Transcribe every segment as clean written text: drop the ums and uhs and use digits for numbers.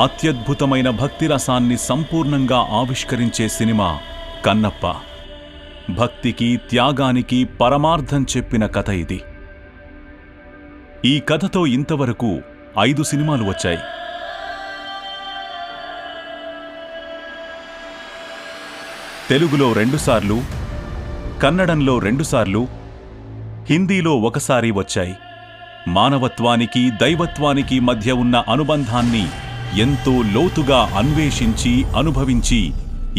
అత్యద్భుతమైన భక్తిరసాన్ని సంపూర్ణంగా ఆవిష్కరించే సినిమా కన్నప్ప. భక్తికి, త్యాగానికి పరమార్థం చెప్పిన కథ ఇది. ఈ కథతో ఇంతవరకు 5 సినిమాలు వచ్చాయి. తెలుగులో 2 సార్లు, కన్నడంలో 2 సార్లు, హిందీలో 1 సారి వచ్చాయి. మానవత్వానికి, దైవత్వానికి మధ్య ఉన్న అనుబంధాన్ని ఎంతో లోతుగా అన్వేషించి, అనుభవించి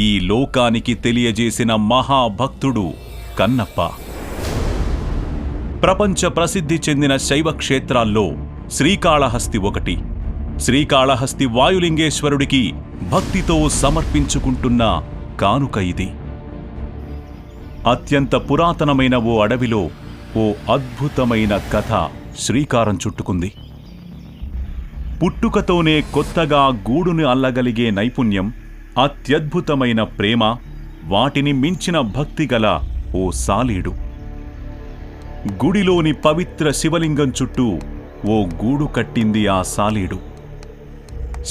ఈ లోకానికి తెలియజేసిన మహాభక్తుడు కన్నప్ప. ప్రపంచ ప్రసిద్ధి చెందిన శైవ క్షేత్రాల్లో శ్రీకాళహస్తి ఒకటి. శ్రీకాళహస్తి వాయులింగేశ్వరుడికి భక్తితో సమర్పించుకుంటున్న కానుక ఇది. అత్యంత పురాతనమైన ఓ అడవిలో ఓ అద్భుతమైన కథ శ్రీకారం చుట్టుకుంది. పుట్టుకతోనే కొత్తగా గూడుని అల్లగలిగే నైపుణ్యం, అత్యద్భుతమైన ప్రేమ, వాటిని మించిన భక్తిగల ఓ సాలీడు. గుడిలోని పవిత్ర శివలింగం చుట్టూ ఓ గూడు కట్టింది ఆ సాలీడు.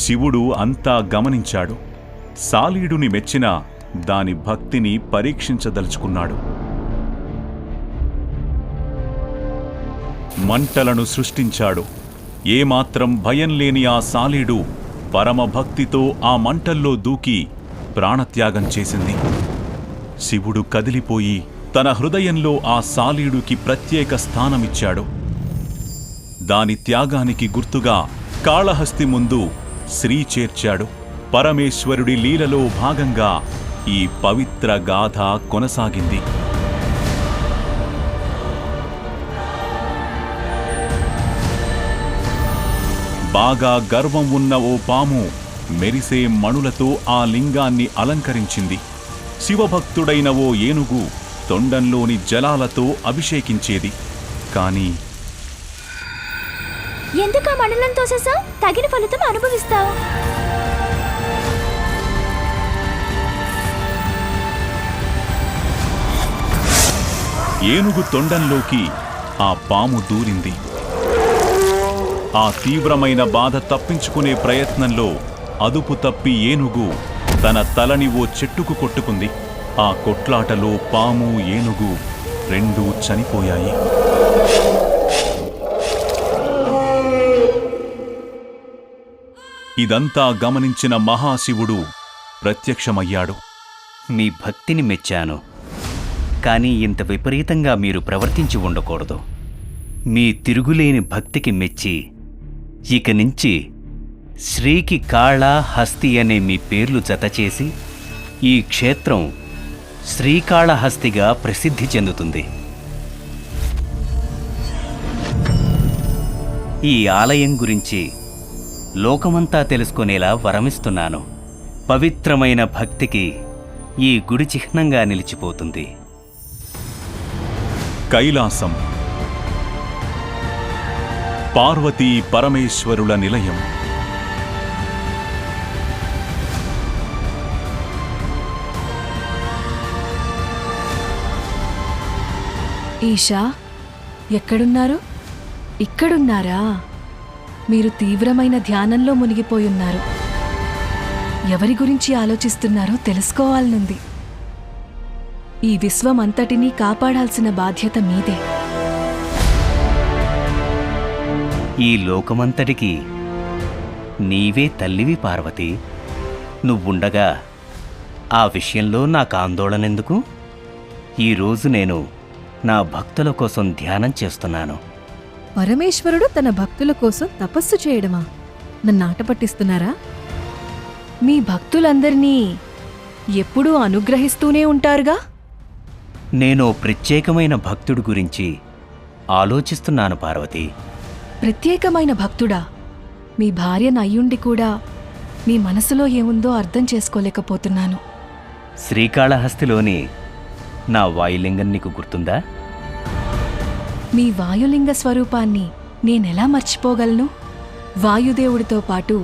శివుడు అంతా గమనించాడు. సాలీడుని మెచ్చిన దాని భక్తిని పరీక్షించదలుచుకున్నాడు. మంటలను సృష్టించాడు. ఏమాత్రం భయం లేని ఆ సాలీడు పరమభక్తితో ఆ మంటల్లో దూకి ప్రాణత్యాగం చేసింది. శివుడు కదిలిపోయి తన హృదయంలో ఆ సాలీడుకి ప్రత్యేక స్థానమిచ్చాడు. దాని త్యాగానికి గుర్తుగా కాళహస్తి ముందు శ్రీ చేర్చాడు. పరమేశ్వరుడి లీలలో భాగంగా ఈ పవిత్ర గాథ కొనసాగింది. బాగా గర్వం ఉన్న ఓ పాము మెరిసే మణులతో ఆ లింగాన్ని అలంకరించింది. శివభక్తుడైన ఓ ఏనుగు తొండంలోని జలాలతో అభిషేకించేది. కానీ ఎందుకు ఆ మణులను తోసేసావు? తగిన ఫలితం అనుభవిస్తావు. ఏనుగు తొండంలోకి ఆ పాము దూరింది. ఆ తీవ్రమైన బాధ తప్పించుకునే ప్రయత్నంలో అదుపు తప్పి ఏనుగు తన తలని ఓ చెట్టుకు కొట్టుకుంది. ఆ కొట్లాటలో పాము, ఏనుగు రెండూ చనిపోయాయి. ఇదంతా గమనించిన మహాశివుడు ప్రత్యక్షమయ్యాడు. మీ భక్తిని మెచ్చాను, కానీ ఇంత విపరీతంగా మీరు ప్రవర్తించి ఉండకూడదు. మీ తిరుగులేని భక్తికి మెచ్చి ఇక నుంచి శ్రీకి కాళ, హస్తి అనే మీ పేర్లు జతచేసి ఈ క్షేత్రం శ్రీకాళహస్తిగా ప్రసిద్ధి చెందుతుంది. ఈ ఆలయం గురించి లోకమంతా తెలుసుకునేలా వరమిస్తున్నాను. పవిత్రమైన భక్తికి ఈ గుడి చిహ్నంగా నిలిచిపోతుంది. కైలాసం, పార్వతీ పరమేశ్వరుల నిలయం. ఈషా, ఎక్కడున్నారు? ఇక్కడున్నారా? మీరు తీవ్రమైన ధ్యానంలో మునిగిపోయున్నారు. ఎవరి గురించి ఆలోచిస్తున్నారో తెలుసుకోవాలనుంది. ఈ విశ్వమంతటినీ కాపాడాల్సిన బాధ్యత మీదే. ఈ లోకమంతటికి నీవే తల్లివి పార్వతి. నువ్వుండగా ఆ విషయంలో నాకు ఆందోళనెందుకు? ఈరోజు నేను నా భక్తుల కోసం ధ్యానం చేస్తున్నాను. పరమేశ్వరుడు తన భక్తుల కోసం తపస్సు చేయడమా? నన్నాట పట్టిస్తున్నారా? మీ భక్తులందరినీ ఎప్పుడూ అనుగ్రహిస్తూనే ఉంటారుగా. నేను ప్రత్యేకమైన భక్తుడి గురించి ఆలోచిస్తున్నాను పార్వతి. ప్రత్యేకమైన భక్తుడా? మీ భార్య నయ్యుండి కూడా మీ మనసులో ఏముందో అర్థం చేసుకోలేకపోతున్నాను. శ్రీకాళహస్తిలోని నా వాయులింగం నీకు గుర్తుందా? మీ వాయులింగ స్వరూపాన్ని నేనెలా మర్చిపోగలను? వాయుదేవుడితో పాటు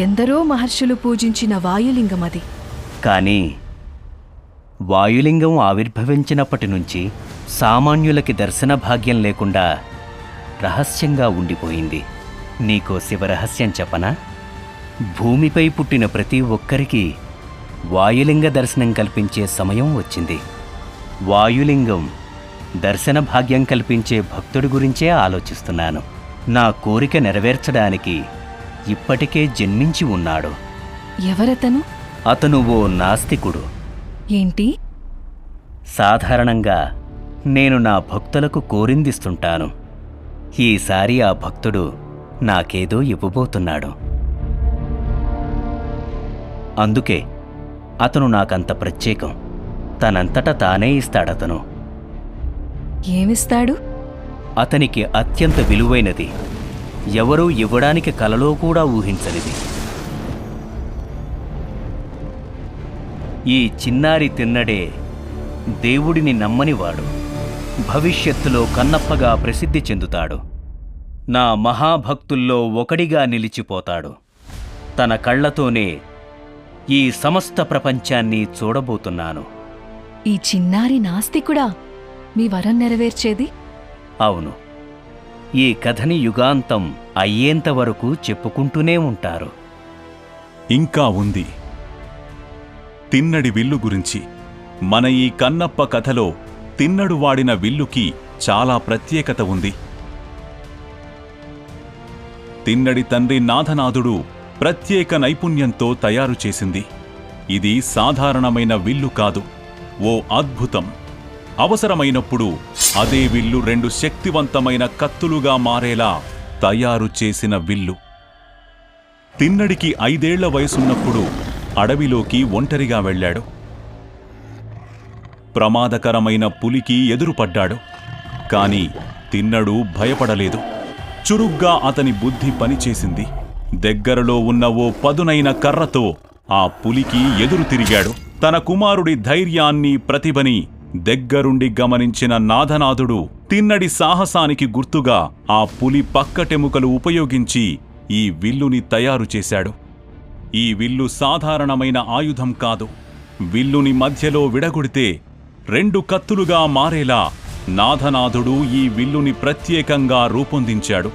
ఎందరో మహర్షులు పూజించిన వాయులింగమది. కానీ వాయులింగం ఆవిర్భవించినప్పటి నుంచి సామాన్యులకి దర్శన భాగ్యం లేకుండా రహస్యంగా ఉండిపోయింది. నీకో శివరహస్యం చెప్పనా? భూమిపై పుట్టిన ప్రతి ఒక్కరికి వాయులింగ దర్శనం కల్పించే సమయం వచ్చింది. వాయులింగం దర్శన భాగ్యం కల్పించే భక్తుడి గురించే ఆలోచిస్తున్నాను. నా కోరిక నెరవేర్చడానికి ఇప్పటికే జన్మించి ఉన్నాడు. ఎవరతను? అతను ఓ నాస్తికుడు. ఏంటి? సాధారణంగా నేను నా భక్తులకు కోరిందిస్తుంటాను. ఈసారి ఆ భక్తుడు నాకేదో ఇవ్వబోతున్నాడు. అందుకే అతను నాకంత ప్రత్యేకం. తనంతట తానే ఇస్తాడతను. ఏమిస్తాడు? అతనికి అత్యంత విలువైనది, ఎవరూ ఇవ్వడానికి కలలో కూడా ఊహించనిది. ఈ చిన్నారి తిన్నడే దేవుడిని నమ్మనివాడు భవిష్యత్తులో కన్నప్పగా ప్రసిద్ధి చెందుతాడు. నా మహాభక్తుల్లో ఒకడిగా నిలిచిపోతాడు. తన కళ్లతోనే ఈ సమస్త ప్రపంచాన్ని చూడబోతున్నాను. ఈ చిన్నారి నాస్తికుడా మీ వరం నెరవేర్చేది? అవును, ఈ కథని యుగాంతం అయ్యేంతవరకు చెప్పుకుంటూనే ఉంటారు. ఇంకా ఉంది తిన్నడి విల్లు గురించి. మన ఈ కన్నప్ప కథలో తిన్నడు వాడిన విల్లుకి చాలా ప్రత్యేకత ఉంది. తిన్నడి తండ్రి నాథనాథుడు ప్రత్యేక నైపుణ్యంతో తయారు చేసింది. ఇది సాధారణమైన విల్లు కాదు, ఓ అద్భుతం. అవసరమైనప్పుడు అదే విల్లు 2 శక్తివంతమైన కత్తులుగా మారేలా తయారు చేసిన విల్లు. తిన్నడికి 5 ఏళ్ల వయసున్నప్పుడు అడవిలోకి ఒంటరిగా వెళ్ళాడు. ప్రమాదకరమైన పులికి ఎదురుపడ్డాడు. కాని తిన్నడు భయపడలేదు. చురుగ్గా అతని బుద్ధి పనిచేసింది. దగ్గరలో ఉన్న ఓ పదునైన కర్రతో ఆ పులికి ఎదురు తిరిగాడు. తన కుమారుడి ధైర్యాన్ని, ప్రతిభని దగ్గరుండి గమనించిన నాథనాథుడు తిన్నడి సాహసానికి గుర్తుగా ఆ పులి పక్కటెముకలు ఉపయోగించి ఈ విల్లుని తయారు చేశాడు. ఈ విల్లు సాధారణమైన ఆయుధం కాదు. విల్లుని మధ్యలో విడగొడితే 2 కత్తులుగా మారేలా నాథనాథుడు ఈ విల్లుని ప్రత్యేకంగా రూపొందించాడు.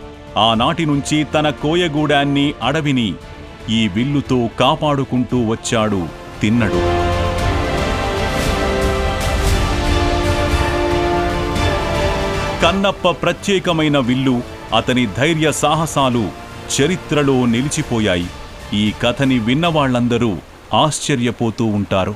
ఆనాటి నుంచి తన కోయగూడాన్ని, అడవిని ఈ విల్లుతో కాపాడుకుంటూ వచ్చాడు తిన్నడు. కన్నప్ప ప్రత్యేకమైన విల్లు, అతని ధైర్య సాహసాలు చరిత్రలో నిలిచిపోయాయి. ఈ కథని విన్నవాళ్లందరూ ఆశ్చర్యపోతూ ఉంటారు.